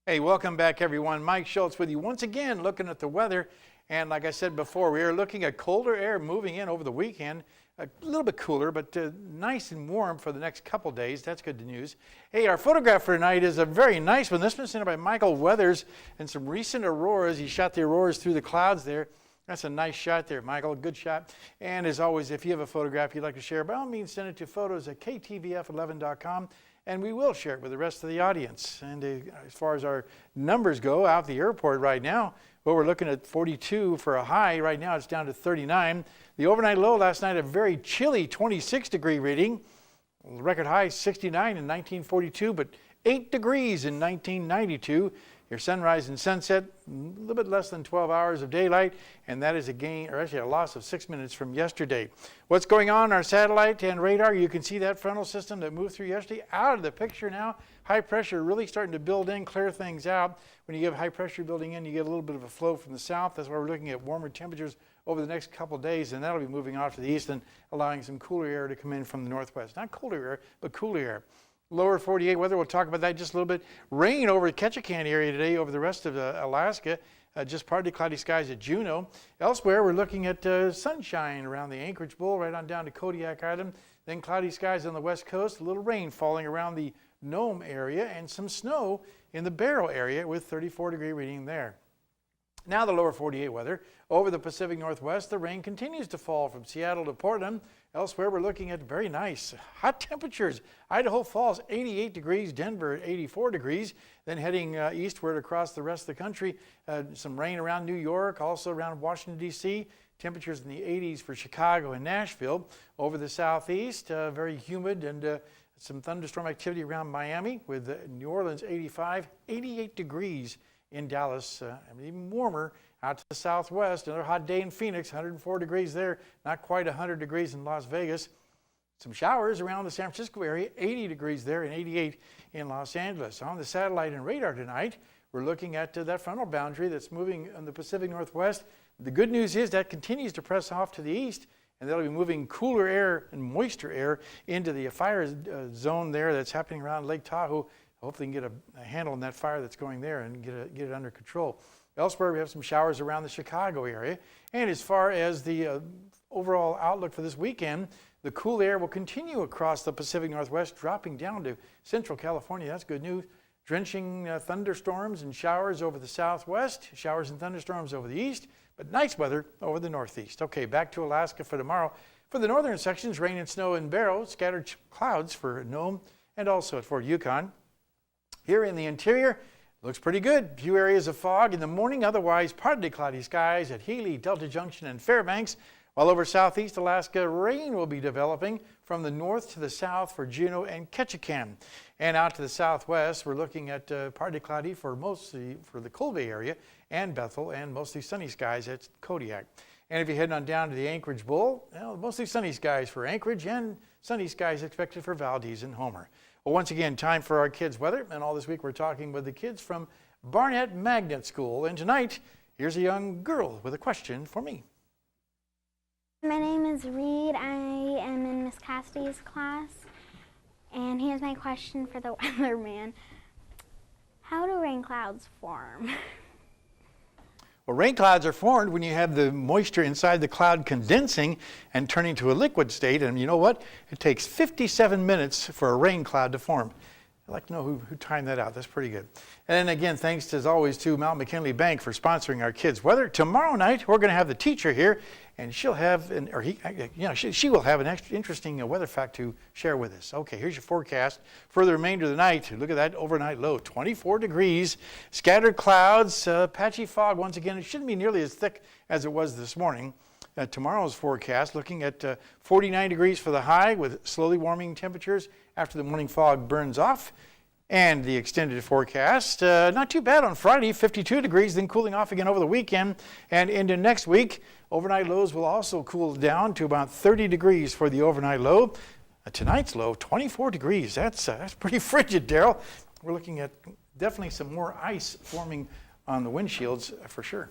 Hey, welcome back everyone. Mike Schultz with you once again looking at the weather. And like I said before, we are looking at colder air moving in over the weekend. A little bit cooler, but nice and warm for the next couple days. That's good news. Hey, our photograph for tonight is a very nice one. This one's sent by Michael Weathers and some recent auroras. He shot the auroras through the clouds there. That's a nice shot there, Michael. Good shot. And as always, if you have a photograph you'd like to share, by all means, send it to photos@ktvf11.com. And we will share it with the rest of the audience. And as far as our numbers go out the airport right now, well, we're looking at 42 for a high. Right now it's down to 39. The overnight low last night, a very chilly 26-degree reading. Record high 69 in 1942, but 8 degrees in 1992. Your sunrise and sunset, a little bit less than 12 hours of daylight, and that is a gain, or actually a loss of 6 minutes from yesterday. What's going on our satellite and radar? You can see that frontal system that moved through yesterday out of the picture now. High pressure really starting to build in, clear things out. When you get high pressure building in, you get a little bit of a flow from the south. That's why we're looking at warmer temperatures over the next couple of days, and that'll be moving off to the east and allowing some cooler air to come in from the northwest. Not colder air, but cooler air. Lower 48 weather, we'll talk about that just a little bit. Rain over the Ketchikan area today over the rest of Alaska. Just partly cloudy skies at Juneau. Elsewhere, we're looking at sunshine around the Anchorage Bowl, right on down to Kodiak Island. Then cloudy skies on the west coast, a little rain falling around the Nome area, and some snow in the Barrow area with 34-degree reading there. Now the lower 48 weather. Over the Pacific Northwest, the rain continues to fall from Seattle to Portland. Elsewhere, we're looking at very nice hot temperatures. Idaho Falls, 88 degrees. Denver at 84 degrees. Then heading eastward across the rest of the country, some rain around New York, also around Washington, D.C. Temperatures in the 80s for Chicago and Nashville. Over the southeast, very humid and some thunderstorm activity around Miami with New Orleans 85, 88 degrees in Dallas, even warmer out to the southwest. Another hot day in Phoenix, 104 degrees there, not quite 100 degrees in Las Vegas. Some showers around the San Francisco area, 80 degrees there and 88 in Los Angeles. On the satellite and radar tonight, we're looking at that frontal boundary that's moving in the Pacific Northwest. The good news is that continues to press off to the east, and that'll be moving cooler air and moisture air into the fire zone there that's happening around Lake Tahoe. Hopefully you can get a handle on that fire that's going there and get it under control. Elsewhere, we have some showers around the Chicago area. And as far as the overall outlook for this weekend, the cool air will continue across the Pacific Northwest, dropping down to central California. That's good news. Drenching thunderstorms and showers over the southwest, showers and thunderstorms over the east, but nice weather over the northeast. Okay, back to Alaska for tomorrow. For the northern sections, rain and snow in Barrow, scattered clouds for Nome, and also at Fort Yukon. Here in the interior, looks pretty good. Few areas of fog in the morning, otherwise partly cloudy skies at Healy, Delta Junction, and Fairbanks. While over southeast Alaska, rain will be developing from the north to the south for Juneau and Ketchikan. And out to the southwest, we're looking at partly cloudy for the Cold Bay area and Bethel, and mostly sunny skies at Kodiak. And if you're heading on down to the Anchorage Bowl, well, mostly sunny skies for Anchorage and sunny skies expected for Valdez and Homer. Well, once again, time for our kids' weather. And all this week we're talking with the kids from Barnett Magnet School. And tonight, here's a young girl with a question for me. My name is Reed. I am in Miss Cassidy's class. And here's my question for the weatherman. How do rain clouds form? Well, rain clouds are formed when you have the moisture inside the cloud condensing and turning to a liquid state. And you know what? It takes 57 minutes for a rain cloud to form. I'd like to know who timed that out. That's pretty good. And again, thanks as always to Mount McKinley Bank for sponsoring our kids' weather. Tomorrow night, we're going to have the teacher here, and she'll have, she will have an extra interesting weather fact to share with us. Okay, here's your forecast for the remainder of the night. Look at that overnight low, 24 degrees, scattered clouds, patchy fog. Once again, it shouldn't be nearly as thick as it was this morning. Tomorrow's forecast, looking at 49 degrees for the high with slowly warming temperatures after the morning fog burns off. And the extended forecast, not too bad on Friday, 52 degrees, then cooling off again over the weekend. And into next week, overnight lows will also cool down to about 30 degrees for the overnight low. Tonight's low, 24 degrees. That's pretty frigid, Daryl. We're looking at definitely some more ice forming on the windshields for sure.